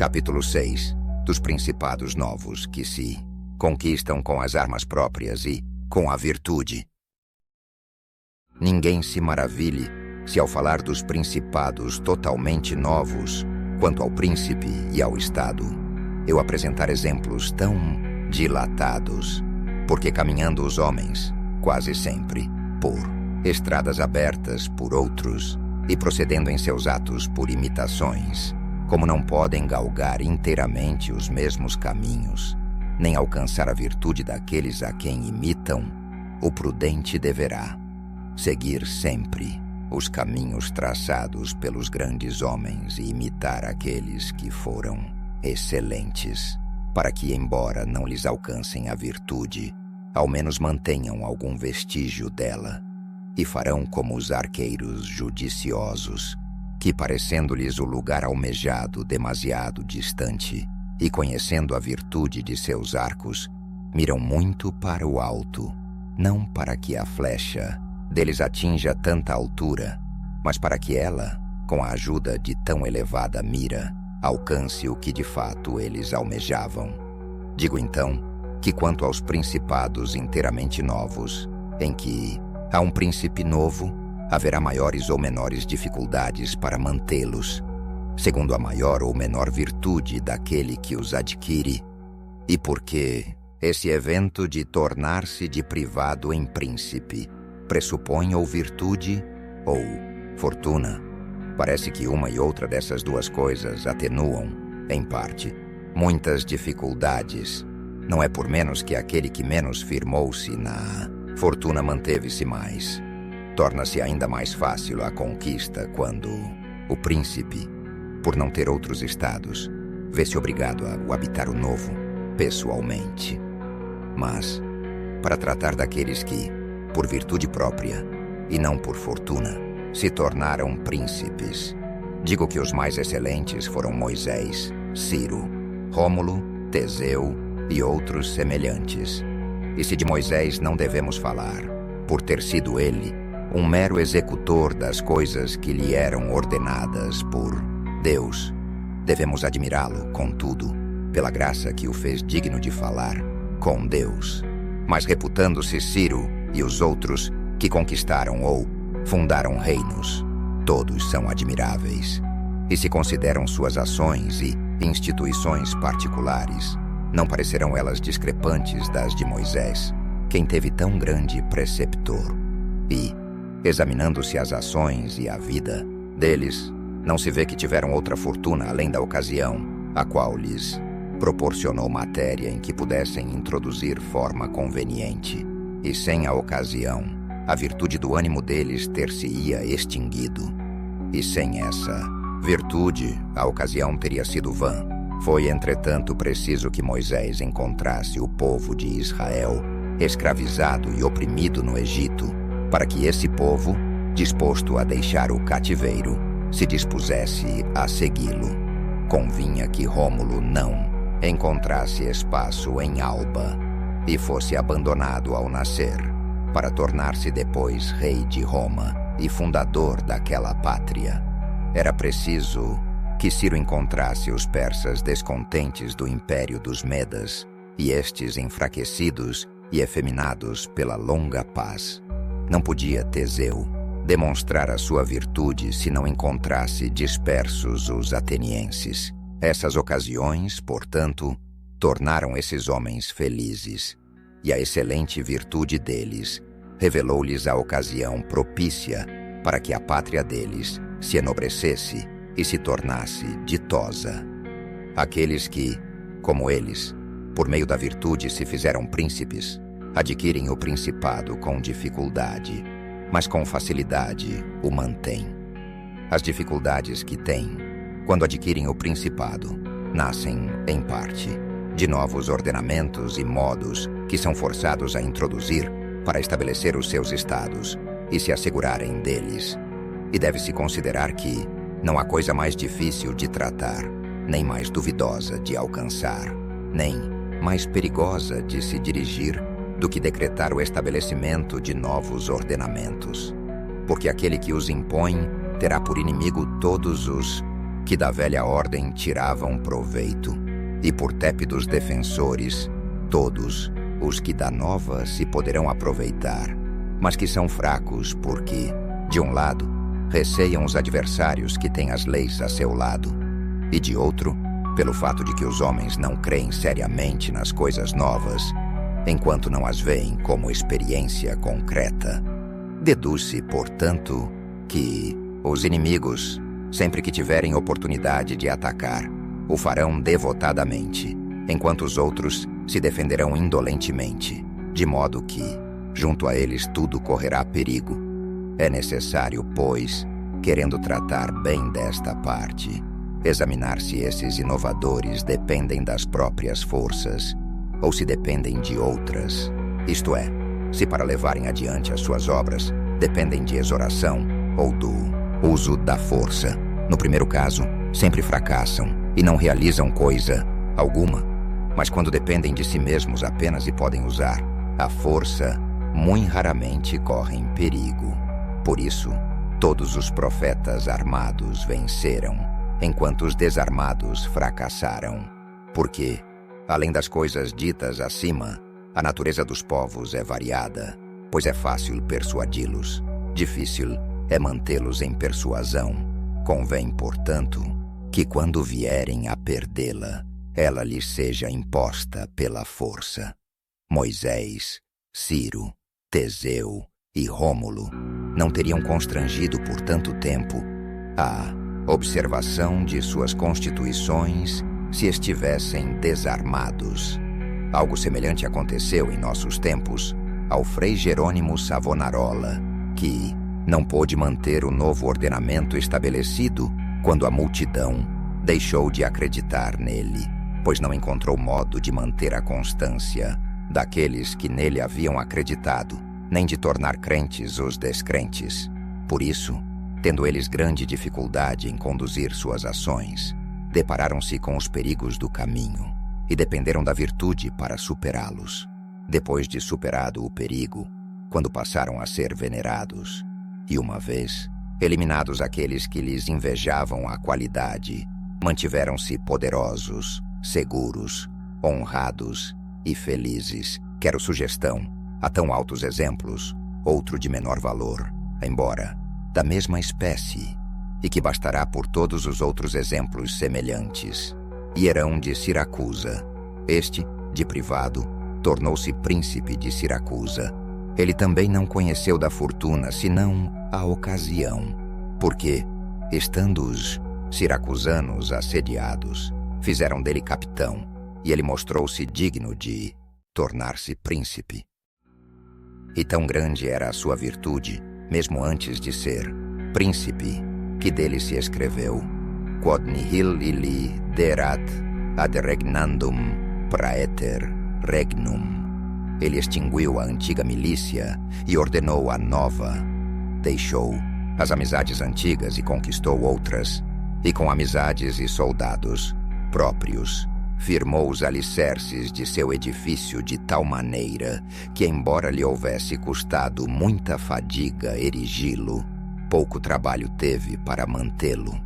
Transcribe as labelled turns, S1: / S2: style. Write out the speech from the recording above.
S1: Capítulo 6. Dos principados novos que se conquistam com as armas próprias e com a virtude. Ninguém se maravilhe se ao falar dos principados totalmente novos, quanto ao príncipe e ao Estado, eu apresentar exemplos tão dilatados, porque caminhando os homens, quase sempre, por estradas abertas por outros, e procedendo em seus atos por imitações, como não podem galgar inteiramente os mesmos caminhos, nem alcançar a virtude daqueles a quem imitam, o prudente deverá seguir sempre os caminhos traçados pelos grandes homens e imitar aqueles que foram excelentes, para que, embora não lhes alcancem a virtude, ao menos mantenham algum vestígio dela, e farão como os arqueiros judiciosos, que, parecendo-lhes o lugar almejado demasiado distante, e conhecendo a virtude de seus arcos, miram muito para o alto, não para que a flecha deles atinja tanta altura, mas para que ela, com a ajuda de tão elevada mira, alcance o que de fato eles almejavam. Digo então que quanto aos principados inteiramente novos, em que há um príncipe novo, haverá maiores ou menores dificuldades para mantê-los, segundo a maior ou menor virtude daquele que os adquire, e porque esse evento de tornar-se de privado em príncipe pressupõe ou virtude ou fortuna. Parece que uma e outra dessas duas coisas atenuam, em parte, muitas dificuldades. Não é por menos que aquele que menos firmou-se na fortuna manteve-se mais. Torna-se ainda mais fácil a conquista quando o príncipe, por não ter outros estados, vê-se obrigado a habitar o novo, pessoalmente. Mas, para tratar daqueles que, por virtude própria, e não por fortuna, se tornaram príncipes, digo que os mais excelentes foram Moisés, Ciro, Rômulo, Teseu e outros semelhantes. E se de Moisés não devemos falar, por ter sido ele um mero executor das coisas que lhe eram ordenadas por Deus, devemos admirá-lo, contudo, pela graça que o fez digno de falar com Deus. Mas reputando-se Ciro e os outros que conquistaram ou fundaram reinos, todos são admiráveis, e se consideram suas ações e instituições particulares, não parecerão elas discrepantes das de Moisés, quem teve tão grande preceptor. E, examinando-se as ações e a vida deles, não se vê que tiveram outra fortuna além da ocasião, a qual lhes proporcionou matéria em que pudessem introduzir forma conveniente, e sem a ocasião, a virtude do ânimo deles ter-se-ia extinguido. E sem essa virtude, a ocasião teria sido vã. Foi, entretanto, preciso que Moisés encontrasse o povo de Israel escravizado e oprimido no Egito, para que esse povo, disposto a deixar o cativeiro, se dispusesse a segui-lo. Convinha que Rômulo não encontrasse espaço em Alba e fosse abandonado ao nascer, para tornar-se depois rei de Roma e fundador daquela pátria. Era preciso que Ciro encontrasse os persas descontentes do império dos Medas, e estes enfraquecidos e efeminados pela longa paz. Não podia Teseu demonstrar a sua virtude se não encontrasse dispersos os atenienses. Essas ocasiões, portanto, tornaram esses homens felizes, e a excelente virtude deles revelou-lhes a ocasião propícia para que a pátria deles se enobrecesse e se tornasse ditosa. Aqueles que, como eles, por meio da virtude se fizeram príncipes, adquirem o principado com dificuldade, mas com facilidade o mantêm. As dificuldades que têm, quando adquirem o principado, nascem, em parte, de novos ordenamentos e modos que são forçados a introduzir para estabelecer os seus estados e se assegurarem deles. E deve-se considerar que não há coisa mais difícil de tratar, nem mais duvidosa de alcançar, nem mais perigosa de se dirigir do que decretar o estabelecimento de novos ordenamentos. Porque aquele que os impõe terá por inimigo todos os que da velha ordem tiravam proveito, e por tépidos defensores, todos os que da nova se poderão aproveitar, mas que são fracos porque, de um lado, receiam os adversários que têm as leis a seu lado, e de outro, pelo fato de que os homens não creem seriamente nas coisas novas, enquanto não as veem como experiência concreta. Deduz-se, portanto, que os inimigos, sempre que tiverem oportunidade de atacar, o farão devotadamente, enquanto os outros se defenderão indolentemente, de modo que, junto a eles, tudo correrá perigo. É necessário, pois, querendo tratar bem desta parte, examinar se esses inovadores dependem das próprias forças ou se dependem de outras, isto é, se para levarem adiante as suas obras dependem de exortação ou do uso da força. No primeiro caso, sempre fracassam e não realizam coisa alguma, mas quando dependem de si mesmos apenas e podem usar a força, muito raramente correm perigo. Por isso, todos os profetas armados venceram, enquanto os desarmados fracassaram. Porque, além das coisas ditas acima, a natureza dos povos é variada, pois é fácil persuadi-los, difícil é mantê-los em persuasão. Convém, portanto, que quando vierem a perdê-la, ela lhes seja imposta pela força. Moisés, Ciro, Teseu e Rômulo não teriam constrangido por tanto tempo a observação de suas constituições se estivessem desarmados. Algo semelhante aconteceu em nossos tempos ao Frei Jerônimo Savonarola, que não pôde manter o novo ordenamento estabelecido quando a multidão deixou de acreditar nele, pois não encontrou modo de manter a constância daqueles que nele haviam acreditado, nem de tornar crentes os descrentes. Por isso, tendo eles grande dificuldade em conduzir suas ações, depararam-se com os perigos do caminho e dependeram da virtude para superá-los. Depois de superado o perigo, quando passaram a ser venerados, e uma vez eliminados aqueles que lhes invejavam a qualidade, mantiveram-se poderosos, seguros, honrados e felizes. Quero sugestão a tão altos exemplos, outro de menor valor, embora da mesma espécie, e que bastará por todos os outros exemplos semelhantes. Hierão de Siracusa. Este, de privado, tornou-se príncipe de Siracusa. Ele também não conheceu da fortuna senão a ocasião, porque, estando os siracusanos assediados, fizeram dele capitão, e ele mostrou-se digno de tornar-se príncipe. E tão grande era a sua virtude, mesmo antes de ser príncipe, que dele se escreveu: Quod nihil illi derat ad regnandum praeter regnum. Ele extinguiu a antiga milícia e ordenou a nova. Deixou as amizades antigas e conquistou outras, e com amizades e soldados próprios, firmou os alicerces de seu edifício de tal maneira que, embora lhe houvesse custado muita fadiga erigi-lo, pouco trabalho teve para mantê-lo.